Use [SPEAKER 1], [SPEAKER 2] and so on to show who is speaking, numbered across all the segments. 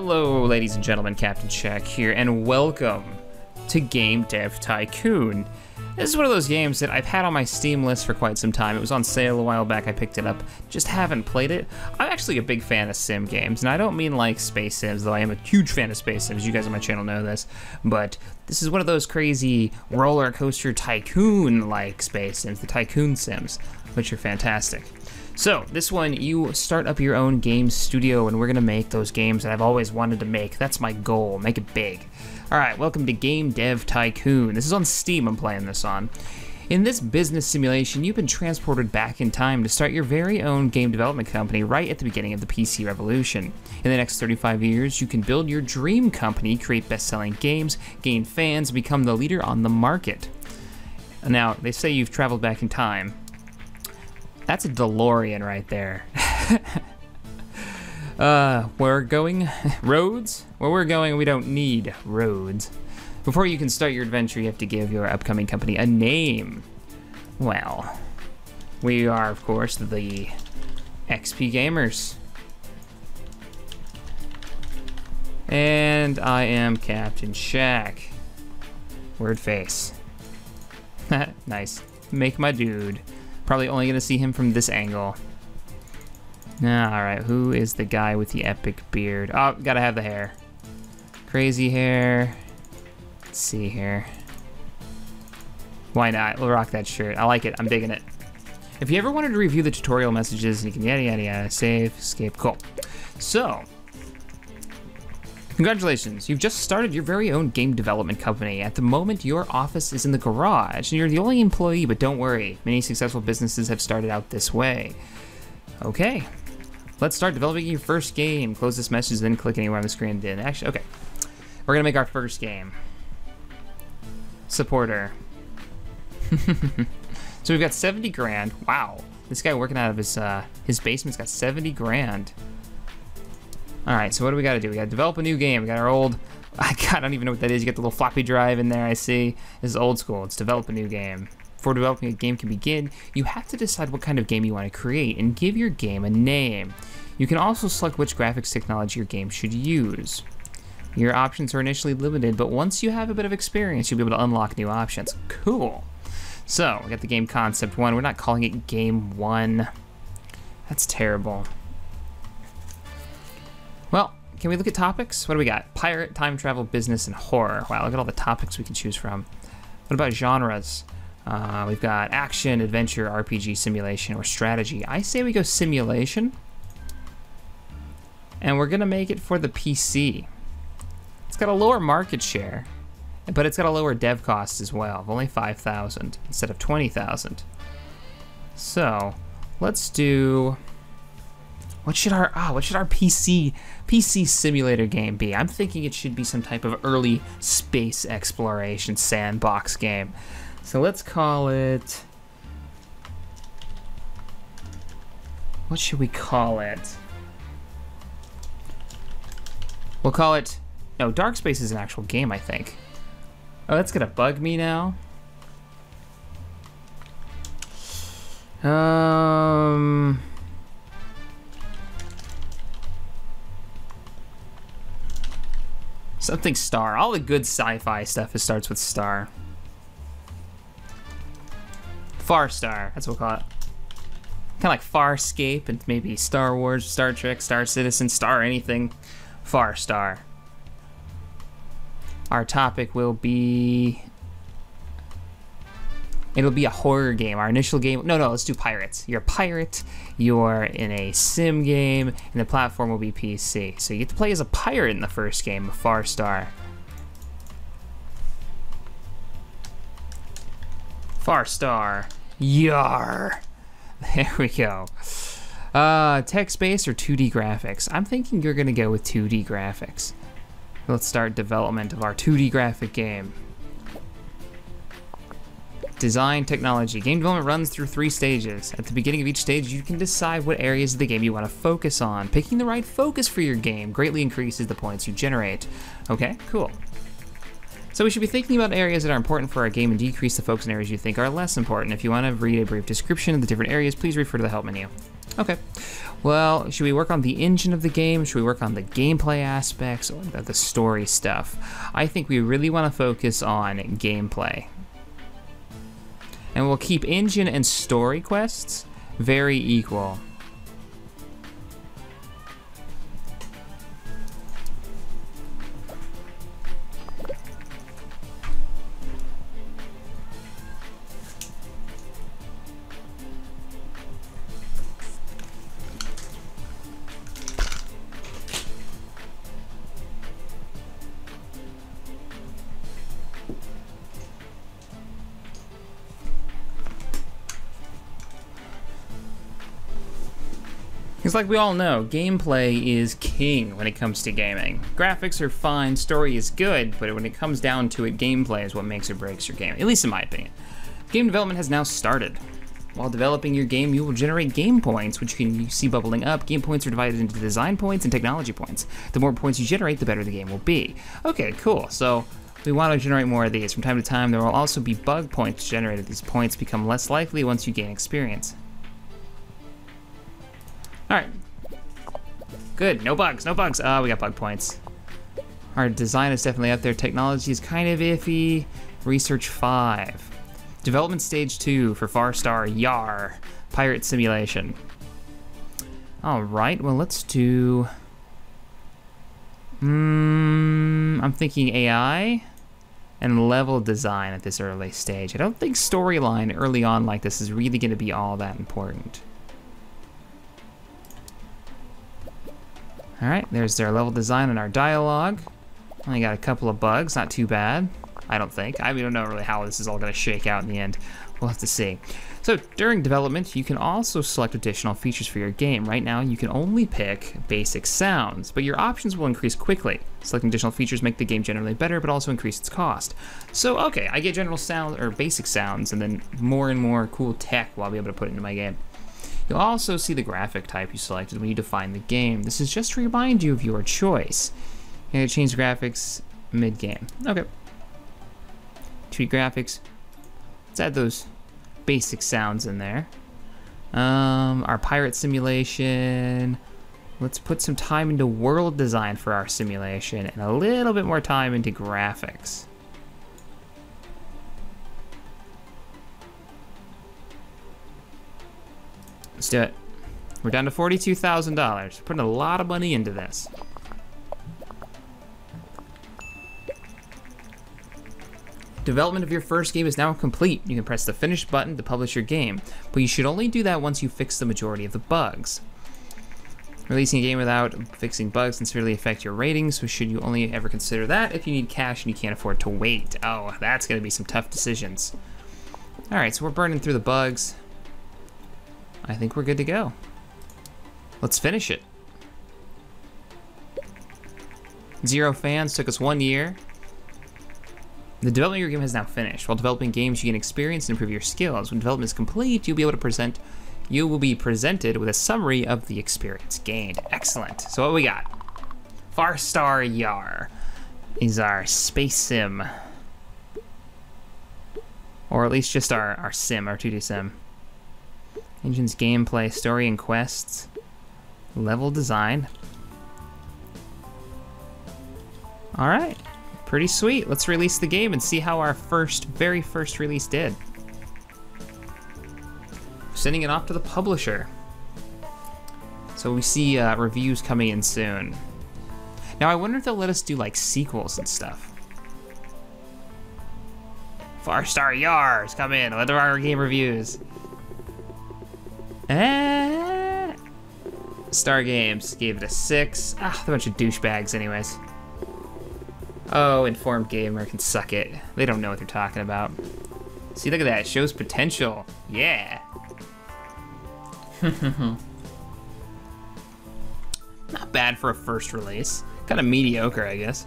[SPEAKER 1] Hello, ladies and gentlemen, CaptainShack here, and welcome to GameDev Tycoon. This is one of those games that I've had on my Steam list for quite some time. It was on sale a while back, I picked it up, just haven't played it. I'm actually a big fan of sim games, and I don't mean like space sims, though I am a huge fan of space sims, you guys on my channel know this, but this is one of those crazy roller coaster tycoon-like space sims, the Tycoon sims, which are fantastic. So, this one, you start up your own game studio, and we're gonna make those games that I've always wanted to make. That's my goal, make it big. Alright, welcome to GameDev Tycoon. This is on Steam I'm playing this on. In this business simulation, you've been transported back in time to start your very own game development company right at the beginning of the PC revolution. In the next 35 years, you can build your dream company, create best-selling games, gain fans, and become the leader on the market. Now, they say you've traveled back in time. That's a DeLorean right there. We're going roads? Where we're going, we don't need roads. Before you can start your adventure, you have to give your upcoming company a name. Well, we are, of course, the TheXpGamers. And I am CaptainShack. Word face. Nice. Make my dude. Probably only gonna see him from this angle. Alright, who is the guy with the epic beard? Oh, gotta have the hair. Crazy hair. Let's see here. Why not? We'll rock that shirt. I like it. I'm digging it. If you ever wanted to review the tutorial messages, you can yada yada yada, save, escape, cool. So, congratulations, you've just started your very own game development company. At the moment, your office is in the garage, and you're the only employee, but don't worry, many successful businesses have started out this way. Okay, let's start developing your first game. Close this message, then click anywhere on the screen. Then actually, okay. We're gonna make our first game. Supporter. So we've got 70 grand. Wow, this guy working out of his basement's got 70 grand. All right, so what do we gotta do? We gotta develop a new game. We got our old, God, I don't even know what that is. You get the little floppy drive in there, I see. This is old school, let's develop a new game. Before developing a game can begin, you have to decide what kind of game you wanna create and give your game a name. You can also select which graphics technology your game should use. Your options are initially limited, but once you have a bit of experience, you'll be able to unlock new options. Cool. So, we got the game concept 1. We're not calling it game 1. That's terrible. Well, can we look at topics? What do we got? Pirate, time travel, business, and horror. Wow, look at all the topics we can choose from. What about genres? We've got action, adventure, RPG, simulation, or strategy. I say we go simulation. And we're gonna make it for the PC. It's got a lower market share, but it's got a lower dev cost as well, of only 5,000 instead of 20,000. So, let's do, what should our PC simulator game be? I'm thinking it should be some type of early space exploration sandbox game. So let's call it, what should we call it? We'll call it, no, Dark Space is an actual game, I think. Oh, that's gonna bug me now. Something star. All the good sci-fi stuff starts with star. Far Star, that's what we'll call it. Kind of like Farscape and maybe Star Wars, Star Trek, Star Citizen, Star anything. Far Star. Our topic will be, it'll be a horror game. Our initial game, no, let's do pirates. You're a pirate, you're in a sim game, and the platform will be PC. So you get to play as a pirate in the first game, Far Star. Far Star, yar. There we go. Text-based or 2D graphics? I'm thinking you're gonna go with 2D graphics. Let's start development of our 2D graphic game. Design technology. Game development runs through 3 stages. At the beginning of each stage, you can decide what areas of the game you want to focus on. Picking the right focus for your game greatly increases the points you generate. Okay, cool. So we should be thinking about areas that are important for our game and decrease the focus in areas you think are less important. If you want to read a brief description of the different areas, please refer to the help menu. Okay. Well, should we work on the engine of the game? Should we work on the gameplay aspects or the story stuff? I think we really want to focus on gameplay. And we'll keep engine and story quests very equal. Because like we all know, gameplay is king when it comes to gaming. Graphics are fine, story is good, but when it comes down to it, gameplay is what makes or breaks your game, at least in my opinion. Game development has now started. While developing your game, you will generate game points, which you can see bubbling up. Game points are divided into design points and technology points. The more points you generate, the better the game will be. Okay, cool, so we want to generate more of these. From time to time, there will also be bug points generated. These points become less likely once you gain experience. Alright. Good, no bugs, no bugs. We got bug points. Our design is definitely up there. Technology is kind of iffy. Research 5. Development stage 2 for Farstar Yar. Pirate Simulation. Alright, well let's do... I'm thinking AI and level design at this early stage. I don't think storyline early on like this is really going to be all that important. Alright, there's their level design and our dialogue. Only got a couple of bugs, not too bad, I don't think. I don't know really how this is all going to shake out in the end. We'll have to see. So, during development, you can also select additional features for your game. Right now, you can only pick basic sounds, but your options will increase quickly. Selecting additional features make the game generally better, but also increase its cost. So, okay, I get general sound or basic sounds, and then more and more cool tech will I'll be able to put into my game. You'll also see the graphic type you selected when you define the game. This is just to remind you of your choice. You're gonna change graphics mid-game. Okay. Tweak graphics. Let's add those basic sounds in there. Our pirate simulation. Let's put some time into world design for our simulation and a little bit more time into graphics. Let's do it. We're down to $42,000. Putting a lot of money into this. Development of your first game is now complete. You can press the finish button to publish your game, but you should only do that once you fix the majority of the bugs. Releasing a game without fixing bugs can severely affect your ratings, so should you only ever consider that if you need cash and you can't afford to wait. Oh, that's gonna be some tough decisions. All right, so we're burning through the bugs. I think we're good to go. Let's finish it. 0 fans, took us 1 year. The development of your game has now finished. While developing games, you gain experience and improve your skills. When development is complete, you will be presented with a summary of the experience gained. Excellent. So what we got? Farstar Yar is our space sim. Or at least just our sim, our 2D sim. Engines, gameplay, story and quests, level design. All right, pretty sweet. Let's release the game and see how our very first release did. Sending it off to the publisher. So we see reviews coming in soon. Now I wonder if they'll let us do like sequels and stuff. Farstar Yars, come in, let our game reviews. Star Games gave it a 6. Ah, a bunch of douchebags anyways. Oh, Informed Gamer can suck it. They don't know what they're talking about. See, look at that, it shows potential. Yeah. Not bad for a first release. Kind of mediocre, I guess.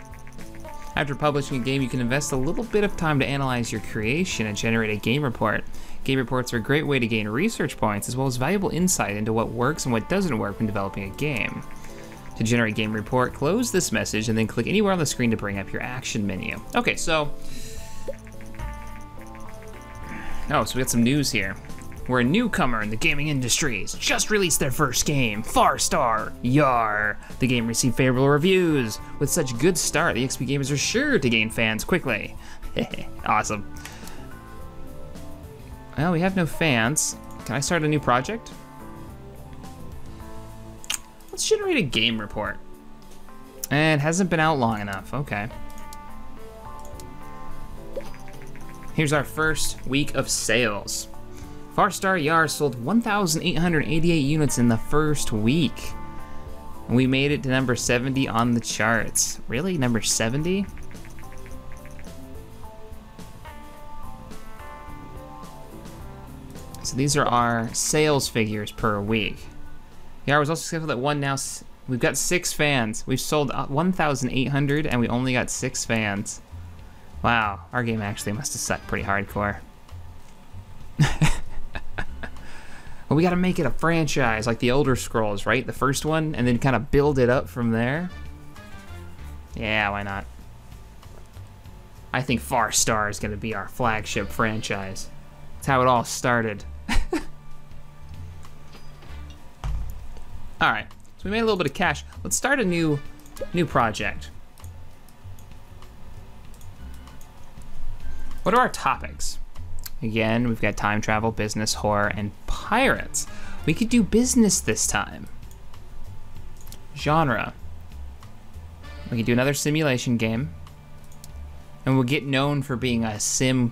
[SPEAKER 1] After publishing a game, you can invest a little bit of time to analyze your creation and generate a game report. Game reports are a great way to gain research points as well as valuable insight into what works and what doesn't work when developing a game. To generate a game report, close this message and then click anywhere on the screen to bring up your action menu. Okay, so... Oh, so we got some news here. We're a newcomer in the gaming industry. It's just released their first game, Farstar. Yar. The game received favorable reviews. With such good start, the TheXpGamers are sure to gain fans quickly. Awesome. Well, we have no fans. Can I start a new project? Let's generate a game report. And it hasn't been out long enough, okay. Here's our first week of sales. Farstar Yar sold 1,888 units in the first week. We made it to number 70 on the charts. Really, number 70? So these are our sales figures per week. Yar was also successful at one now. We've got 6 fans. We've sold 1,800 and we only got 6 fans. Wow, our game actually must have sucked pretty hardcore. Well, we gotta make it a franchise like the Elder Scrolls, right? The first one, and then kind of build it up from there. Yeah, why not? I think Farstar is gonna be our flagship franchise. That's how it all started. All right, so we made a little bit of cash. Let's start a new project. What are our topics? Again, we've got time travel, business, horror, and pirates. We could do business this time. Genre. We could do another simulation game. And we'll get known for being a sim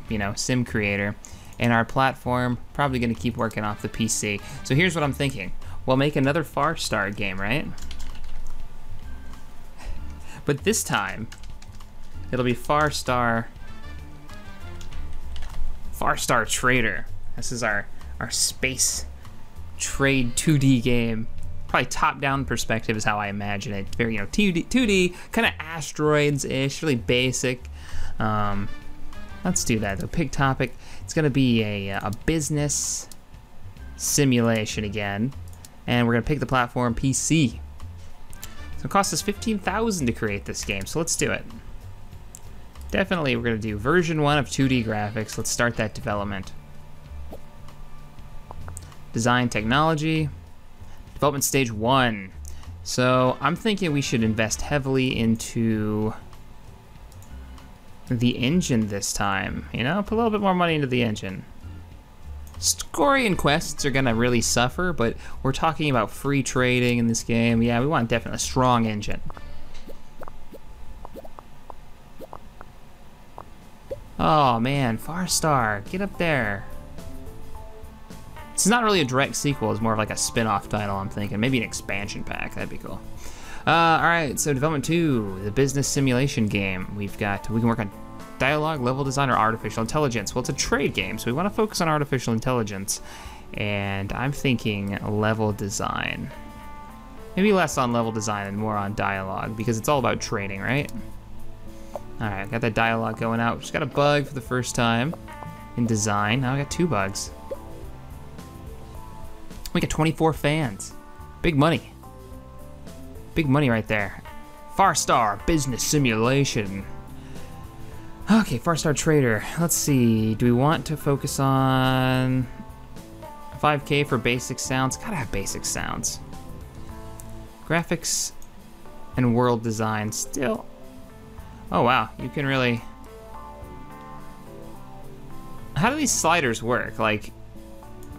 [SPEAKER 1] creator. And our platform, probably gonna keep working off the PC. So here's what I'm thinking. We'll make another Farstar game, right? But this time, it'll be Farstar Trader. This is our space trade 2D game. Probably top-down perspective is how I imagine it. Very, 2D, kind of asteroids-ish, really basic. Let's do that though. Pick topic. It's gonna be a business simulation again, and we're gonna pick the platform PC. So it cost us 15,000 to create this game. So let's do it. Definitely, we're gonna do version 1 of 2D graphics. Let's start that development. Design technology, development stage 1. So I'm thinking we should invest heavily into the engine this time. Put a little bit more money into the engine. Story and quests are gonna really suffer, but we're talking about free trading in this game. Yeah, we want definitely a strong engine. Oh man, Farstar, get up there. It's not really a direct sequel, it's more of like a spin-off title, I'm thinking. Maybe an expansion pack, that'd be cool. Alright, so development 2, the business simulation game. We can work on dialogue, level design, or artificial intelligence. Well, it's a trade game, so we want to focus on artificial intelligence. And I'm thinking level design. Maybe less on level design and more on dialogue, because it's all about trading, right? Alright, got that dialogue going out. Just got a bug for the first time in design. Now I got 2 bugs. We got 24 fans. Big money. Big money right there. Farstar business simulation. Okay, Farstar Trader. Let's see. Do we want to focus on 5K for basic sounds? Gotta have basic sounds. Graphics and world design still. Oh wow, you can really... How do these sliders work? Like,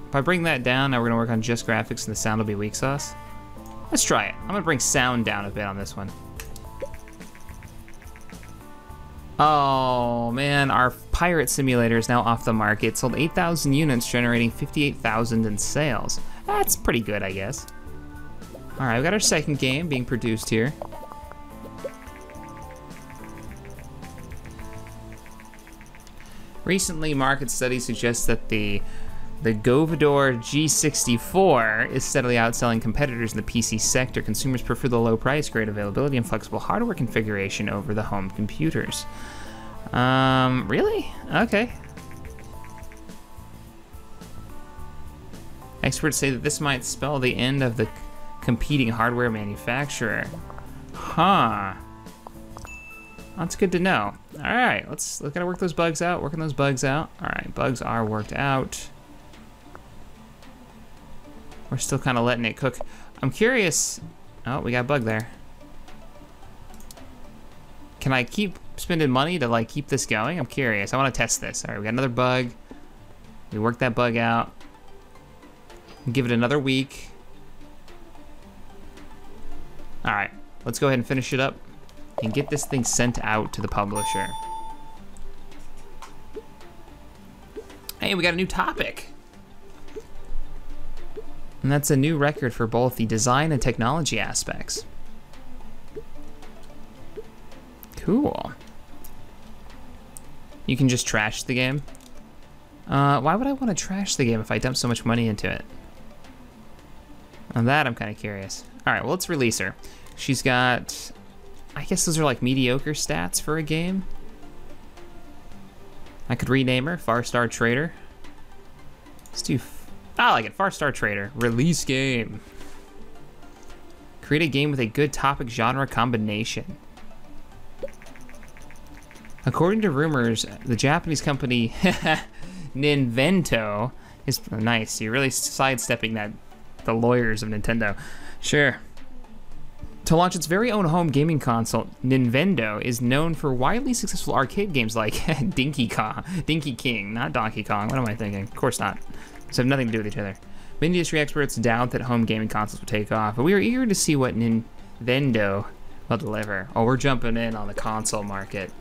[SPEAKER 1] if I bring that down, now we're gonna work on just graphics and the sound will be weak sauce. Let's try it. I'm gonna bring sound down a bit on this one. Oh man, our pirate simulator is now off the market. Sold 8,000 units, generating 58,000 in sales. That's pretty good, I guess. All right, we got our second game being produced here. Recently, market studies suggest that the Govidor G64 is steadily outselling competitors in the PC sector. Consumers prefer the low price, great availability, and flexible hardware configuration over the home computers. Really? Okay. Experts say that this might spell the end of the competing hardware manufacturer. Huh. That's good to know. All right, let's gotta work those bugs out, working those bugs out. All right, bugs are worked out. We're still kind of letting it cook. I'm curious. Oh, we got a bug there. Can I keep spending money to like keep this going? I'm curious. I want to test this. All right, we got another bug. We worked that bug out. Give it another week. All right, let's go ahead and finish it up and get this thing sent out to the publisher. Hey, we got a new topic. And that's a new record for both the design and technology aspects. Cool. You can just trash the game. Why would I want to trash the game if I dump so much money into it? On that, I'm kind of curious. All right, well, let's release her. She's got, I guess those are like mediocre stats for a game. I could rename her Farstar Trader. Let's do, I like it, Farstar Trader. Release game. Create a game with a good topic genre combination. According to rumors, the Japanese company Ninvento is nice. You're really sidestepping the lawyers of Nintendo. Sure. To launch its very own home gaming console, Ninvento is known for widely successful arcade games like Dinky King, not Donkey Kong. What am I thinking? Of course not. These have nothing to do with each other. Many industry experts doubt that home gaming consoles will take off, but we are eager to see what Ninvento will deliver. Oh, we're jumping in on the console market.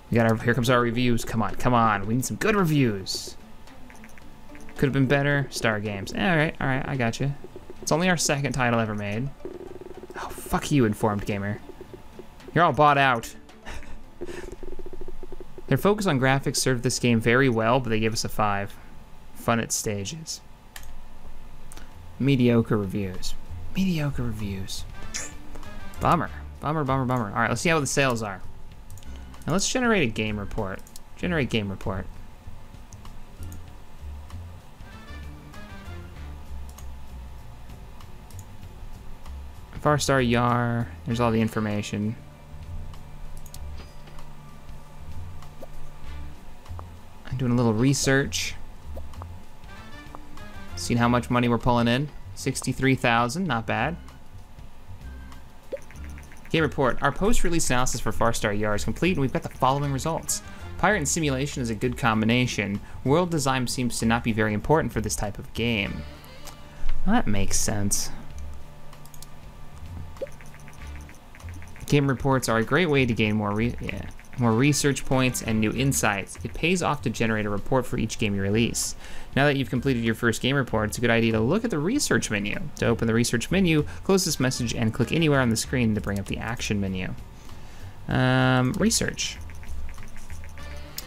[SPEAKER 1] Here comes our reviews. Come on, come on. We need some good reviews. Could have been better. Star Games. All right, I got you. It's only our second title ever made. Oh, fuck you, Informed Gamer. You're all bought out. Their focus on graphics served this game very well, but they gave us a 5. Fun at stages. Mediocre reviews. Mediocre reviews. Bummer. Bummer, bummer, bummer. All right, let's see how the sales are. Now let's generate a game report. Generate game report. Farstar Yar, there's all the information. I'm doing a little research. Seeing how much money we're pulling in. 63,000, not bad. Game report. Our post-release analysis for Farstar Yar is complete, and we've got the following results. Pirate and simulation is a good combination. World design seems to not be very important for this type of game. Well, that makes sense. Game reports are a great way to gain more research points and new insights. It pays off to generate a report for each game you release. Now that you've completed your first game report, it's a good idea to look at the research menu. To open the research menu, close this message and click anywhere on the screen to bring up the action menu. Research.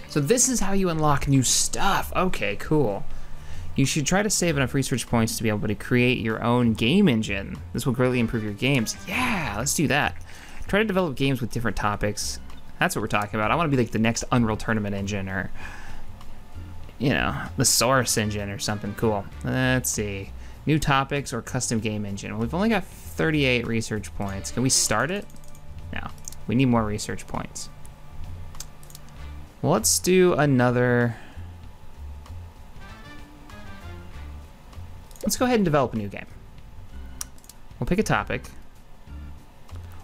[SPEAKER 1] So this is how you unlock new stuff. Okay, cool. You should try to save enough research points to be able to create your own game engine. This will greatly improve your games. Yeah, let's do that. Try to develop games with different topics. That's what we're talking about. I want to be like the next Unreal Tournament engine, or, you know, the Source engine or something cool. Let's see. New topics or custom game engine. Well, we've only got 38 research points. Can we start it? No. We need more research points. Well, let's do another. Let's go ahead and develop a new game. We'll pick a topic.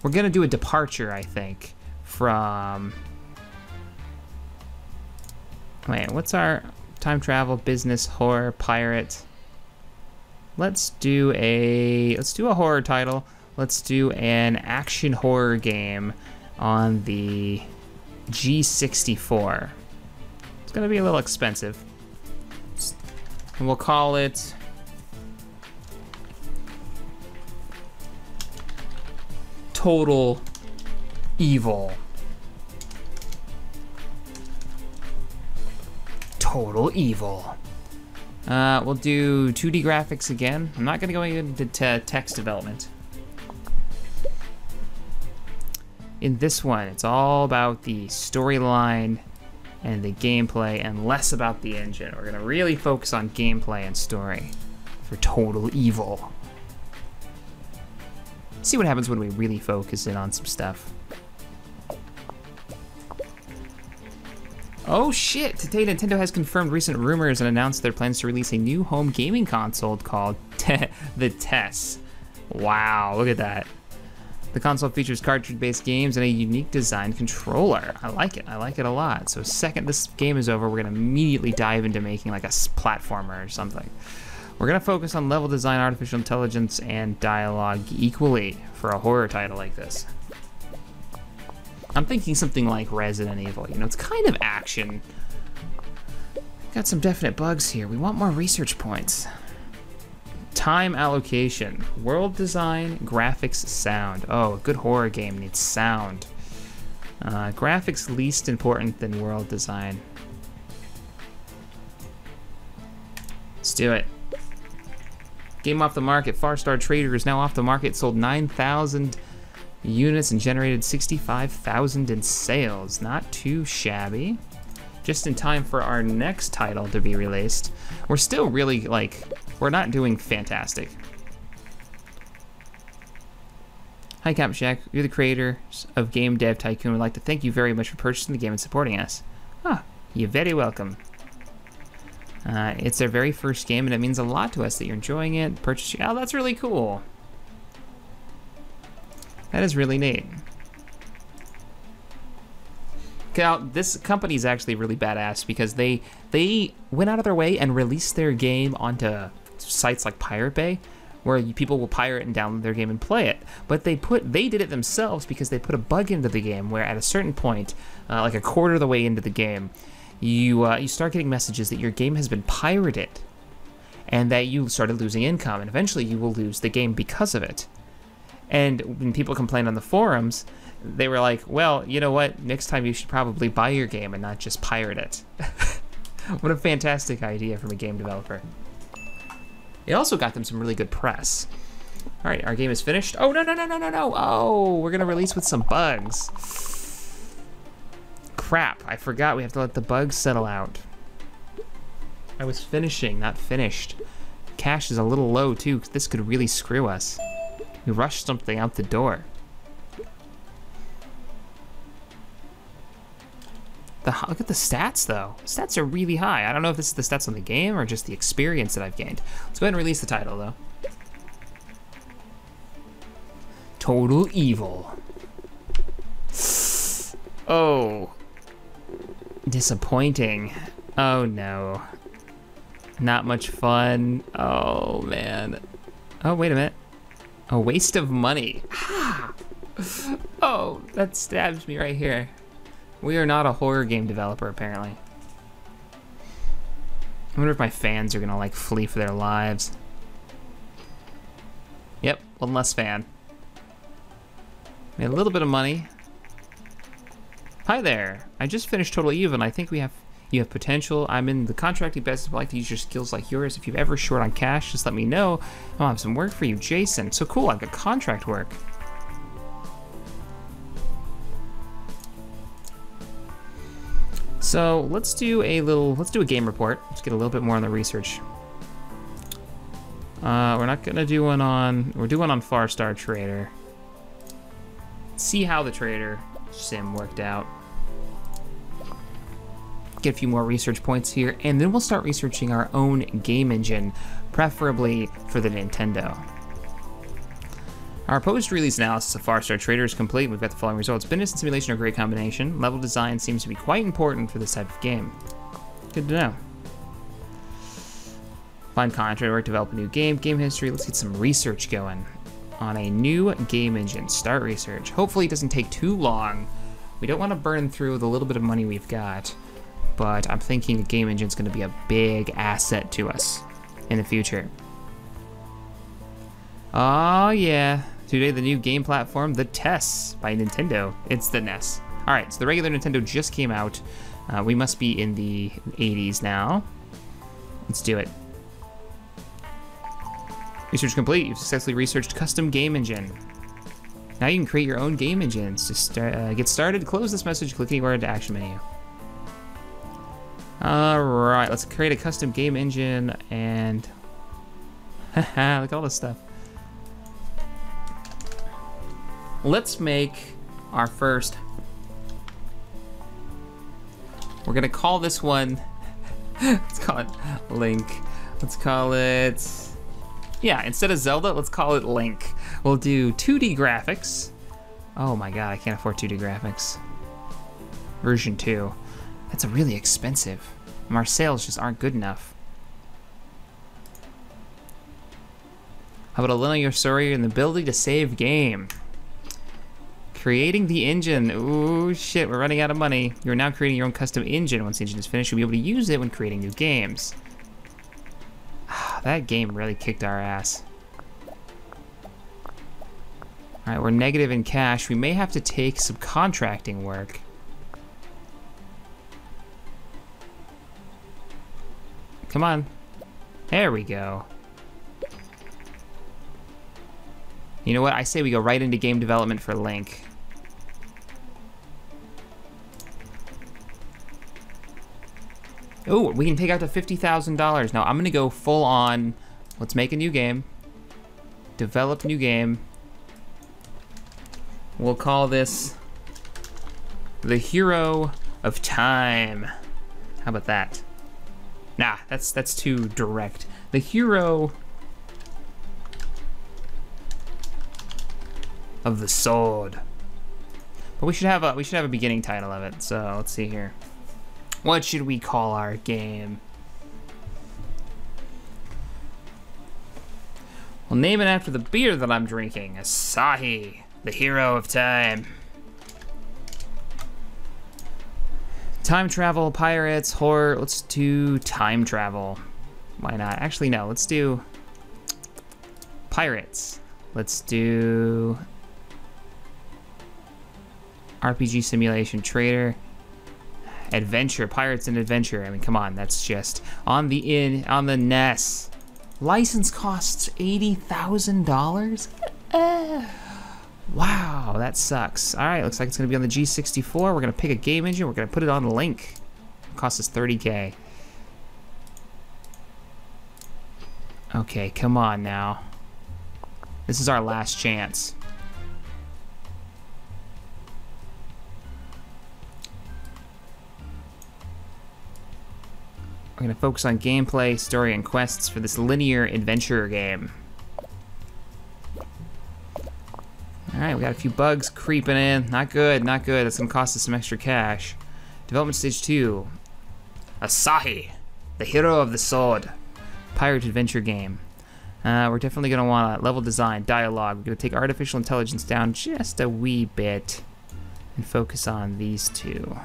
[SPEAKER 1] We're gonna do a departure, I think, from, wait, what's our time travel, business, horror, pirate? Let's do a horror title. Let's do an action horror game on the G64. It's gonna be a little expensive. And we'll call it Total Evil. Total Evil. We'll do 2D graphics again. I'm not gonna go into text development. In this one, it's all about the storyline and the gameplay and less about the engine. We're gonna really focus on gameplay and story for Total Evil. See what happens when we really focus in on some stuff. Oh shit! Today, Nintendo has confirmed recent rumors and announced their plans to release a new home gaming console called the TES. Wow, look at that. The console features cartridge-based games and a unique design controller. I like it a lot. So second this game is over, we're gonna immediately dive into making like a platformer or something. We're gonna focus on level design, artificial intelligence, and dialogue equally for a horror title like this. I'm thinking something like Resident Evil, you know, it's kind of action. Got some definite bugs here. We want more research points. Time allocation, world design, graphics, sound. Oh, a good horror game needs sound. Graphics least important than world design. Let's do it. Game off the market. Farstar Trader is now off the market. Sold 9,000 units and generated 65,000 in sales. Not too shabby. Just in time for our next title to be released. We're still really, like, we're not doing fantastic. Hi, CaptainShack. You're the creators of GameDev Tycoon. We'd like to thank you very much for purchasing the game and supporting us. Ah, you're very welcome. It's our very first game, and it means a lot to us that you're enjoying it. Purchasing. Oh, that's really cool. That is really neat. Now, this company is actually really badass because they went out of their way and released their game onto sites like Pirate Bay, where people will pirate and download their game and play it. But they did it themselves because they put a bug into the game where at a certain point, like a quarter of the way into the game, you start getting messages that your game has been pirated and that you started losing income, and eventually you will lose the game because of it. And when people complained on the forums, they were like, well, you know what? Next time you should probably buy your game and not just pirate it. What a fantastic idea from a game developer. It also got them some really good press. All right, our game is finished. Oh, no. Oh, we're gonna release with some bugs. Crap, I forgot we have to let the bugs settle out. I was finishing, not finished. Cash is a little low too, 'cause this could really screw us. We rushed something out the door. Look at the stats though. Stats are really high. I don't know if this is the stats on the game or just the experience that I've gained. Let's go ahead and release the title though. Total Evil. Oh. Disappointing. Oh no. Not much fun. Oh man. Oh, wait a minute. A waste of money. Oh, that stabs me right here. We are not a horror game developer, apparently. I wonder if my fans are gonna, like, flee for their lives. Yep, one less fan. Made a little bit of money. Hi there. I just finished Total Evil, and I think you have potential. I'm in the contracting business. I'd like to use your skills like yours. If you're ever short on cash, just let me know. I'll have some work for you, Jason. So cool, I've got contract work. So let's do a game report. Let's get a little bit more on the research. We're not gonna do one on, we're doing one on Farstar Trader. See how the Trader sim worked out. Get a few more research points here, and then we'll start researching our own game engine, preferably for the Nintendo. Our post-release analysis of Farstar Trader is complete. We've got the following results. Business and simulation are a great combination. Level design seems to be quite important for this type of game. Good to know. Find contract work, develop a new game. Game history, let's get some research going on a new game engine. Start research. Hopefully it doesn't take too long. We don't want to burn through the little bit of money we've got, but I'm thinking a game engine is going to be a big asset to us in the future. Oh yeah. Today, the new game platform, the TES by Nintendo. It's the NES. All right, so the regular Nintendo just came out. We must be in the 80s now. Let's do it. Research complete. You've successfully researched custom game engine. Now you can create your own game engines. To get started, close this message, click anywhere into action menu. All right, let's create a custom game engine and haha, look at all this stuff. Let's make our first We're gonna call this one, let's call it Link. Let's call it, yeah, instead of Zelda, let's call it Link. We'll do 2D graphics. Oh my God, I can't afford 2D graphics. Version 2. That's a really expensive. And our sales just aren't good enough. How about a linear story and the ability to save game? Creating the engine. Ooh, shit, we're running out of money. You're now creating your own custom engine. Once the engine is finished, you'll be able to use it when creating new games. That game really kicked our ass. All right, we're negative in cash. We may have to take some contracting work. Come on. There we go. You know what? I say we go right into game development for Link. Oh, we can take out to $50,000. Now I'm gonna go full on. Let's make a new game. Develop new game. We'll call this The Hero of Time. How about that? Nah, that's too direct. The Hero of the Sword. But we should have a beginning title of it. So let's see here. What should we call our game? We'll name it after the beer that I'm drinking, Asahi, the Hero of Time. Time travel, pirates, horror. Let's do time travel. Why not? Actually, no. Let's do pirates. Let's do RPG simulation, trader, adventure, pirates and adventure. I mean, come on, that's just on the NES. License costs $80,000. Wow, that sucks. All right, looks like it's gonna be on the G64. We're gonna pick a game engine. We're gonna put it on Link. It costs us $30K. Okay, come on now. This is our last chance. We're gonna focus on gameplay, story, and quests for this linear adventure game. All right, we got a few bugs creeping in. Not good, not good. That's gonna cost us some extra cash. Development stage 2. Asahi, the Hero of the Sword. Pirate adventure game. We're definitely gonna want level design, dialogue. We're gonna take artificial intelligence down just a wee bit and focus on these two.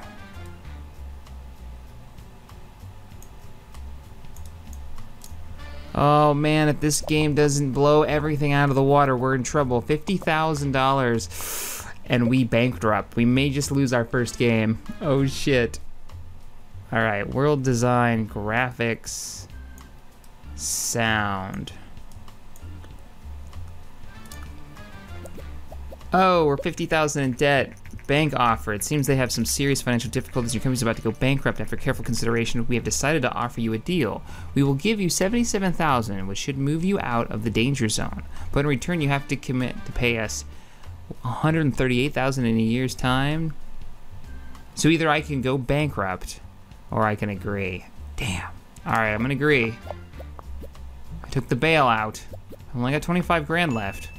[SPEAKER 1] Oh man, if this game doesn't blow everything out of the water, we're in trouble. $50,000 and we bankrupt. We may just lose our first game. Oh shit. All right, world design, graphics, sound. Oh, we're 50,000 in debt. Bank offer. It seems they have some serious financial difficulties. Your company's about to go bankrupt. After careful consideration, we have decided to offer you a deal. We will give you $77,000, which should move you out of the danger zone. But in return, you have to commit to pay us $138,000 in a year's time. So either I can go bankrupt, or I can agree. Damn. All right, I'm gonna agree. I took the bailout. I only got 25 grand left.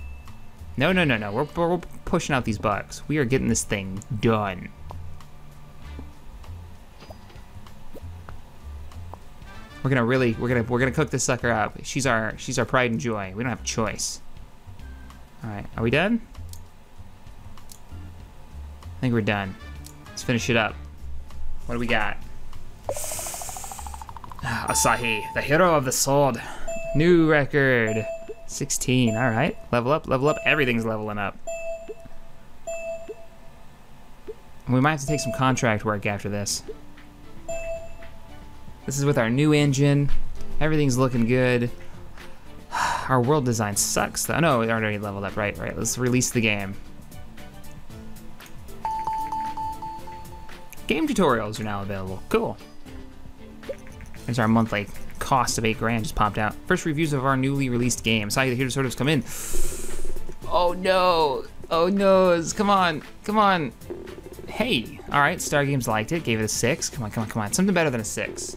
[SPEAKER 1] No. We're pushing out these bugs. We are getting this thing done. We're gonna cook this sucker up. She's our pride and joy. We don't have a choice. All right, are we done? I think we're done. Let's finish it up. What do we got? Asahi, the Hero of the Sword. New record. 16, all right. Level up, everything's leveling up. We might have to take some contract work after this. This is with our new engine. Everything's looking good. Our world design sucks though. No, it already leveled up, right, let's release the game. Game tutorials are now available, cool. There's our monthly cost of $8 grand just popped out. First reviews of our newly released game. Sorry, the Hero sort of come in. Oh no, come on. Hey, all right, Star Games liked it, gave it a 6. Come on, come on, come on. Something better than a 6.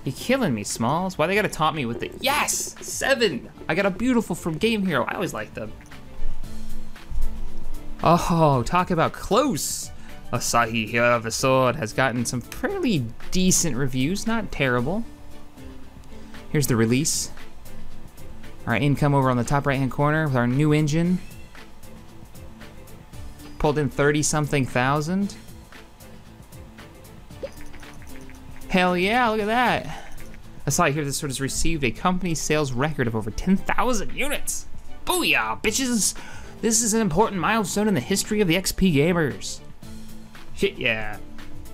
[SPEAKER 1] You're killing me, Smalls. Why they gotta taunt me with the, yes, 7. I got a beautiful from Game Hero. I always like them. Oh, talk about close. Asahi Hero of the Sword has gotten some fairly decent reviews, not terrible. Here's the release. Our income over on the top right-hand corner with our new engine. Pulled in 30-something thousand. Hell yeah, look at that. Asahi Hero of the Sword has received a company sales record of over 10,000 units. Booyah, bitches. This is an important milestone in the history of the TheXpGamers. Shit yeah.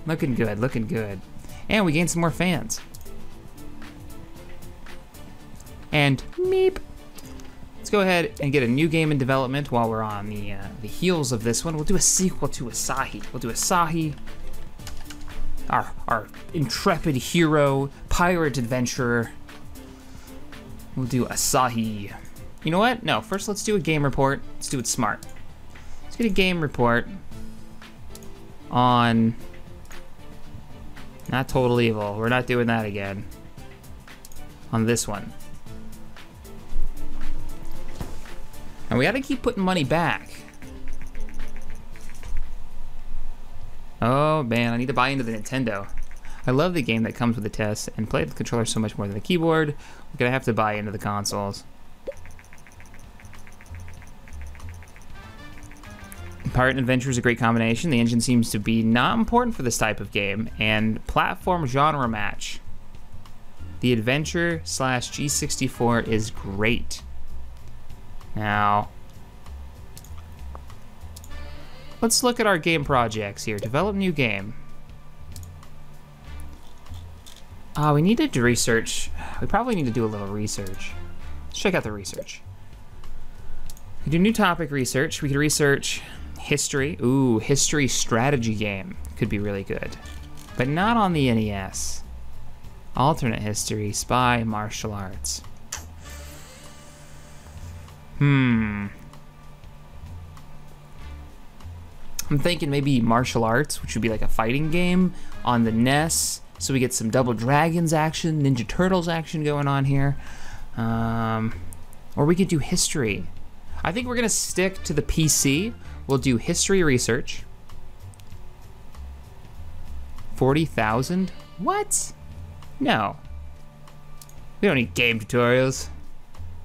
[SPEAKER 1] Looking good, looking good. And we gained some more fans. And meep. Let's go ahead and get a new game in development while we're on the heels of this one. We'll do a sequel to Asahi. We'll do Asahi, our intrepid hero, pirate adventurer. We'll do Asahi. You know what? No, first let's do a game report. Let's do it smart. Let's get a game report on, not Total Evil. We're not doing that again. On this one. And we gotta keep putting money back. Oh man, I need to buy into the Nintendo. I love the game that comes with the test and play with the controller so much more than the keyboard. We're gonna have to buy into the consoles. Pirate and Adventure is a great combination. The engine seems to be not important for this type of game, and platform genre match. The Adventure / G64 is great. Now, let's look at our game projects here. Develop new game. We needed to research. We probably need to do a little research. Let's check out the research. We do new topic research. We could research history. Ooh, history strategy game. Could be really good. But not on the NES. Alternate history, spy, martial arts. I'm thinking maybe martial arts, which would be like a fighting game on the NES. So we get some Double Dragons action, Ninja Turtles action going on here. Or we could do history. I think we're gonna stick to the PC. We'll do history research. 40,000? What? No. We don't need game tutorials.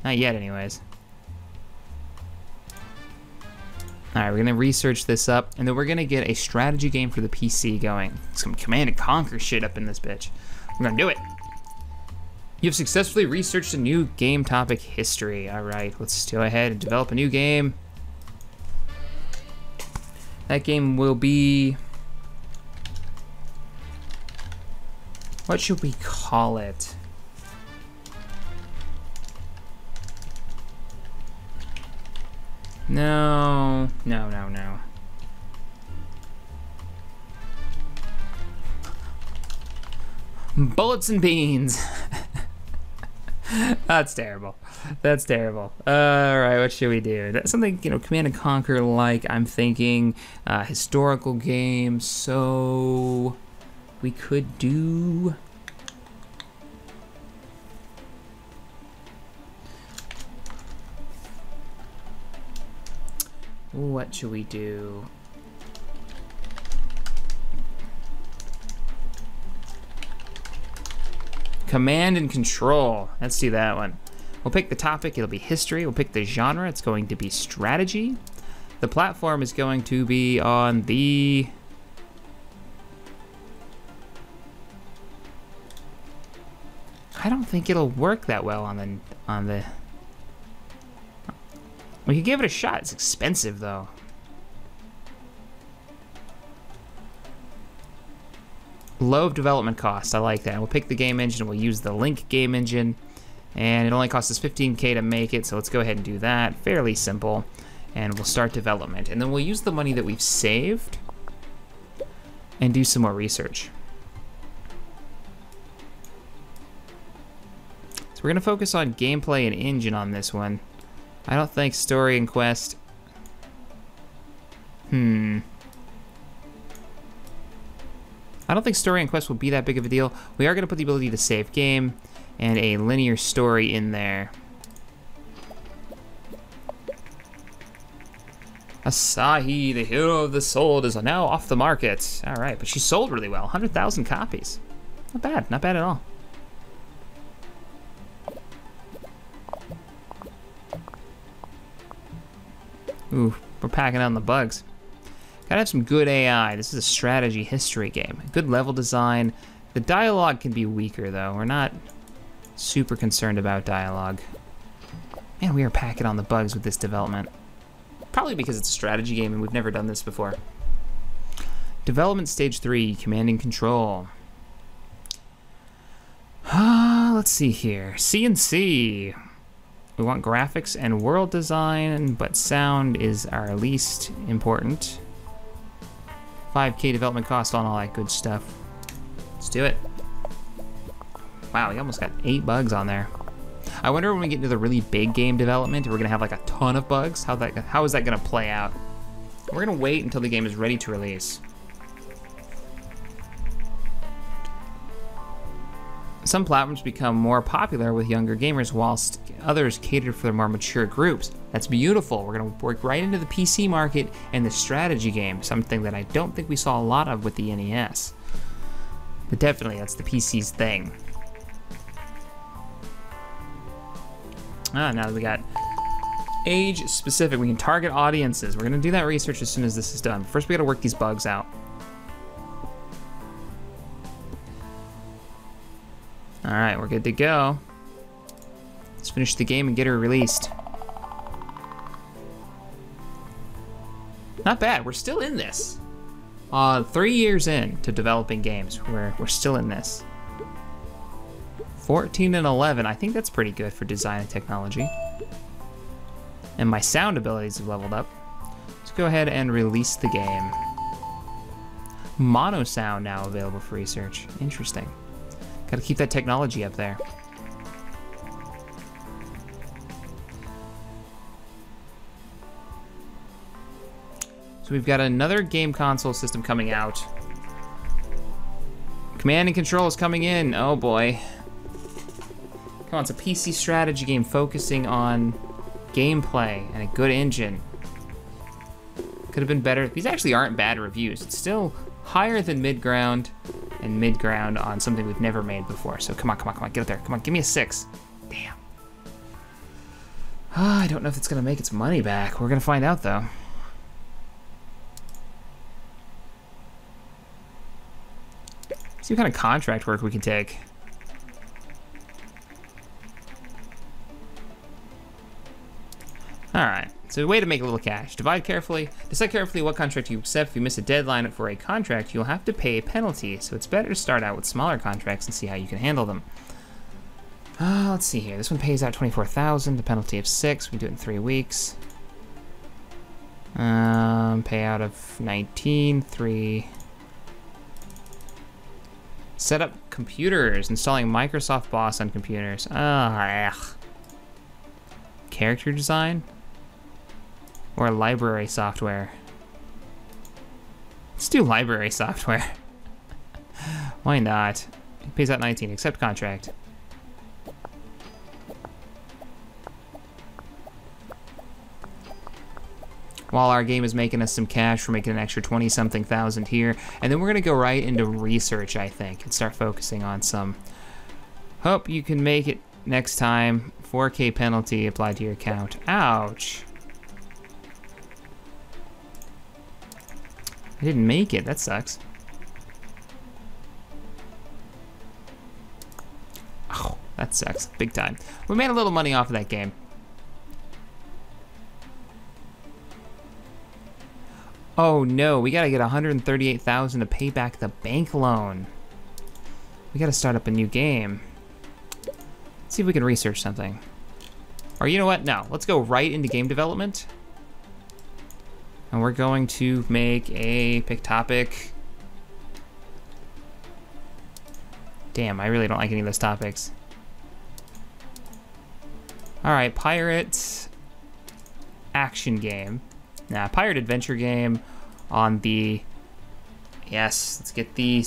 [SPEAKER 1] Not yet, anyways. All right, we're gonna research this up, and then we're gonna get a strategy game for the PC going. Some Command and Conquer shit up in this bitch. We're gonna do it. You've successfully researched a new game topic, history. All right, let's go ahead and develop a new game. That game will be, what should we call it? No. Bullets and beans. That's terrible. That's terrible. All right, what should we do? That's something, you know, Command and Conquer like. I'm thinking historical game. So we could do. What should we do? Command and Control. Let's do that one. We'll pick the topic. It'll be history. We'll pick the genre. It's going to be strategy. The platform is going to be on the... I don't think it'll work that well on the... We could give it a shot. It's expensive, though. Low development cost. I like that. We'll pick the game engine. We'll use the Link game engine. And it only costs us 15K to make it, so let's go ahead and do that. Fairly simple. And we'll start development. And then we'll use the money that we've saved and do some more research. So we're going to focus on gameplay and engine on this one. I don't think story and quest I don't think story and quest will be that big of a deal. We are going to put the ability to save game and a linear story in there. Asahi, the hero of the soul, is now off the market. All right, but she sold really well. 100,000 copies. Not bad, not bad at all. Ooh, we're packing on the bugs. Gotta have some good AI. This is a strategy history game. Good level design. The dialogue can be weaker though. We're not super concerned about dialogue. Man, we are packing on the bugs with this development. Probably because it's a strategy game and we've never done this before. Development stage 3, command and control. Let's see here. C&C. We want graphics and world design, but sound is our least important. 5K development cost on all that good stuff. Let's do it. Wow, we almost got 8 bugs on there. I wonder when we get into the really big game development, if we're gonna have like a ton of bugs. How is that gonna play out? We're gonna wait until the game is ready to release. Some platforms become more popular with younger gamers, whilst others cater for the more mature groups. That's beautiful. We're gonna work right into the PC market and the strategy game, something that I don't think we saw a lot of with the NES. But definitely, that's the PC's thing. Now that we got age specific, we can target audiences. We're gonna do that research as soon as this is done. First, we gotta work these bugs out. All right, we're good to go. Let's finish the game and get her released. Not bad, we're still in this. 3 years in to developing games, we're still in this. 14 and 11, I think that's pretty good for design and technology. And my sound abilities have leveled up. Let's go ahead and release the game. Mono sound now available for research. Interesting. Gotta keep that technology up there. So we've got another game console system coming out. Command and control is coming in, oh boy. Come on, it's a PC strategy game focusing on gameplay and a good engine. Could have been better. These actually aren't bad reviews. It's still higher than mid-ground, and mid-ground on something we've never made before. So come on, come on, come on, get up there. Come on, give me a 6. Damn. I don't know if it's gonna make its money back. We're gonna find out though. See what kind of contract work we can take. All right, so a way to make a little cash. Decide carefully what contract you accept. If you miss a deadline for a contract, you'll have to pay a penalty. So it's better to start out with smaller contracts and see how you can handle them. Let's see here. This one pays out 24,000, the penalty of 6. We do it in 3 weeks. Payout of 19, 3. Set up computers, installing Microsoft Boss on computers. Character design? Or library software? Let's do library software. Why not? It pays out 19, accept contract. While our game is making us some cash, we're making an extra 20-something thousand here. And then we're gonna go right into research, I think, and start focusing on some. Hope you can make it next time. 4K penalty applied to your account. Ouch. I didn't make it, that sucks. Oh, that sucks, big time. We made a little money off of that game. Oh no, we gotta get 138,000 to pay back the bank loan. We gotta start up a new game. Let's see if we can research something. Or you know what, no, let's go right into game development. And we're going to make a pick topic. Damn, I really don't like any of those topics. All right, pirate action game. Nah, pirate adventure game on the... Yes, let's get the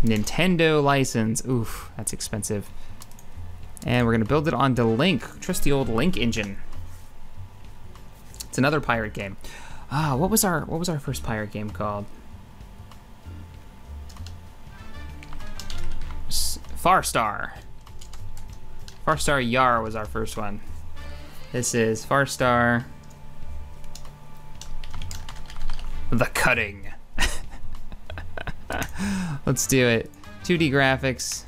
[SPEAKER 1] Nintendo license. Oof, that's expensive. And we're gonna build it on the Link. Trusty old Link engine. It's another pirate game. Ah, what was our first pirate game called? Farstar. Farstar Yar was our first one. This is Farstar The Cutting. Let's do it. 2D graphics.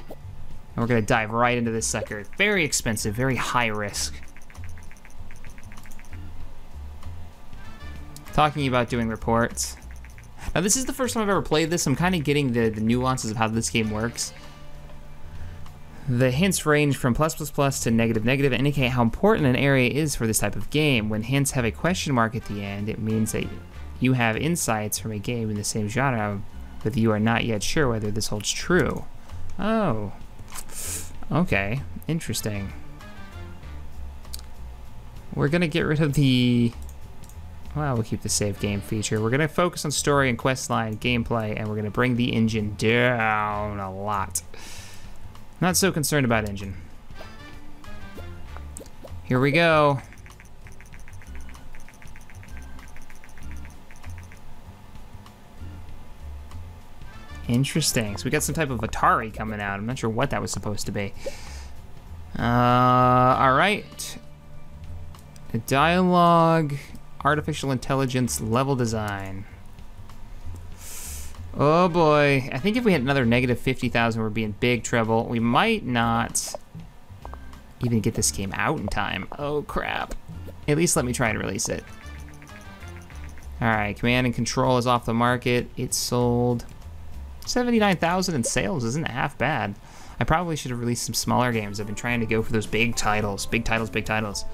[SPEAKER 1] And we're gonna dive right into this sucker. Very expensive, very high risk. Talking about doing reports. Now this is the first time I've ever played this. I'm kind of getting the nuances of how this game works. The hints range from +++ to negative, indicate how important an area is for this type of game. When hints have a question mark at the end, it means that you have insights from a game in the same genre, but you are not yet sure whether this holds true. Oh, okay, interesting. We're gonna get rid of the, well, we'll keep the save game feature. We're gonna focus on story and questline gameplay, and we're gonna bring the engine down a lot. Not so concerned about engine. Here we go. Interesting. So we got some type of Atari coming out. I'm not sure what that was supposed to be. All right. Dialogue, artificial intelligence, level design. Oh boy, I think if we had another negative 50,000, we'd be in big trouble. We might not even get this game out in time. Oh crap. At least let me try and release it. All right, command and control is off the market. It sold 79,000 in sales, isn't half bad. I probably should have released some smaller games. I've been trying to go for those big titles, big titles, big titles.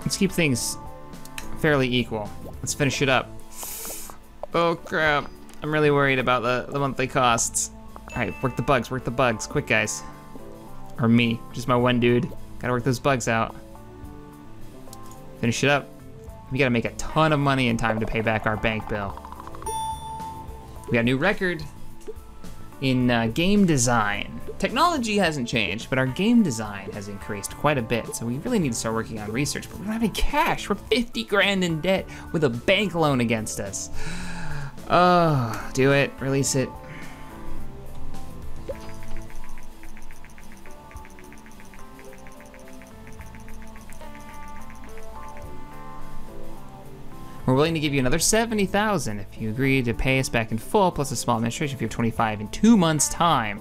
[SPEAKER 1] Let's keep things fairly equal. Let's finish it up. Oh crap, I'm really worried about the monthly costs. All right, work the bugs, quick guys. Or me, just my one dude. Gotta work those bugs out. Finish it up. We gotta make a ton of money in time to pay back our bank bill. We got a new record in game design. Technology hasn't changed, but our game design has increased quite a bit, so we really need to start working on research, but we don't have any cash. We're 50 grand in debt with a bank loan against us. Oh, do it, release it. We're willing to give you another 70,000 if you agree to pay us back in full, plus a small administration fee of 25 in 2 months' time.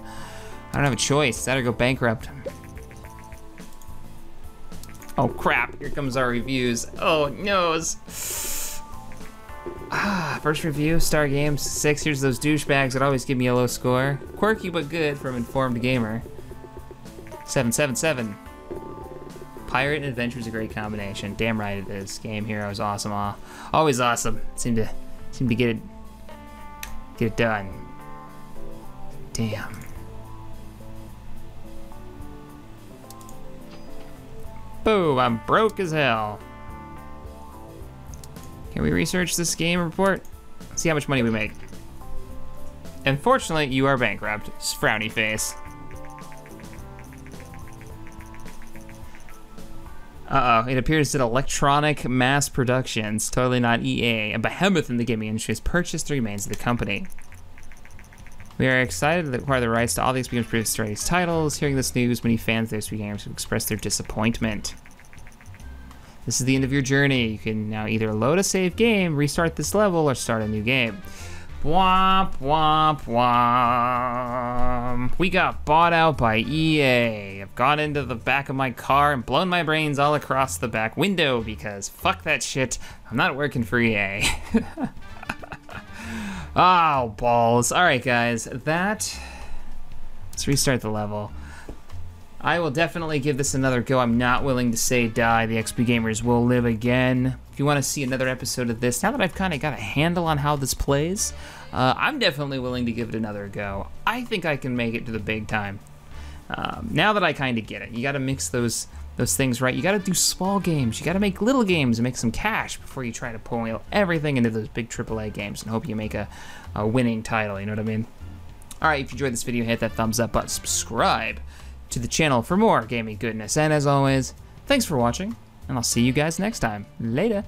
[SPEAKER 1] I don't have a choice. That or go bankrupt. Oh crap! Here comes our reviews. Oh noes. First review, Star Games 6. Here's those douchebags that always give me a low score. Quirky but good from Informed Gamer. 777. Pirate and adventure is a great combination. Damn right it is. Game Hero is awesome. Always awesome. Seem to get it done. Damn. Boom! I'm broke as hell. Can we research this game report? See how much money we make. Unfortunately, you are bankrupt. Frowny face. Uh-oh, it appears that Electronic Mass Productions, totally not EA, a behemoth in the gaming industry, has purchased the remains of the company. We are excited to acquire the rights to all the TheXpGamers previous released titles. Hearing this news, many fans of TheXpGamers have expressed their disappointment. This is the end of your journey. You can now either load a save game, restart this level, or start a new game. Womp, womp, womp. We got bought out by EA. I've gone into the back of my car and blown my brains all across the back window because fuck that shit. I'm not working for EA. Oh, balls. All right, guys. Let's restart the level. I will definitely give this another go. I'm not willing to say die. The TheXpGamers will live again. If you want to see another episode of this, now that I've kind of got a handle on how this plays, I'm definitely willing to give it another go. I think I can make it to the big time. Now that I kind of get it, you got to mix those things right. You got to do small games. You got to make little games and make some cash before you try to pull everything into those big AAA games and hope you make a winning title. You know what I mean? All right, if you enjoyed this video, hit that thumbs up button, subscribe to the channel for more gaming goodness. And as always, thanks for watching, and I'll see you guys next time. Later.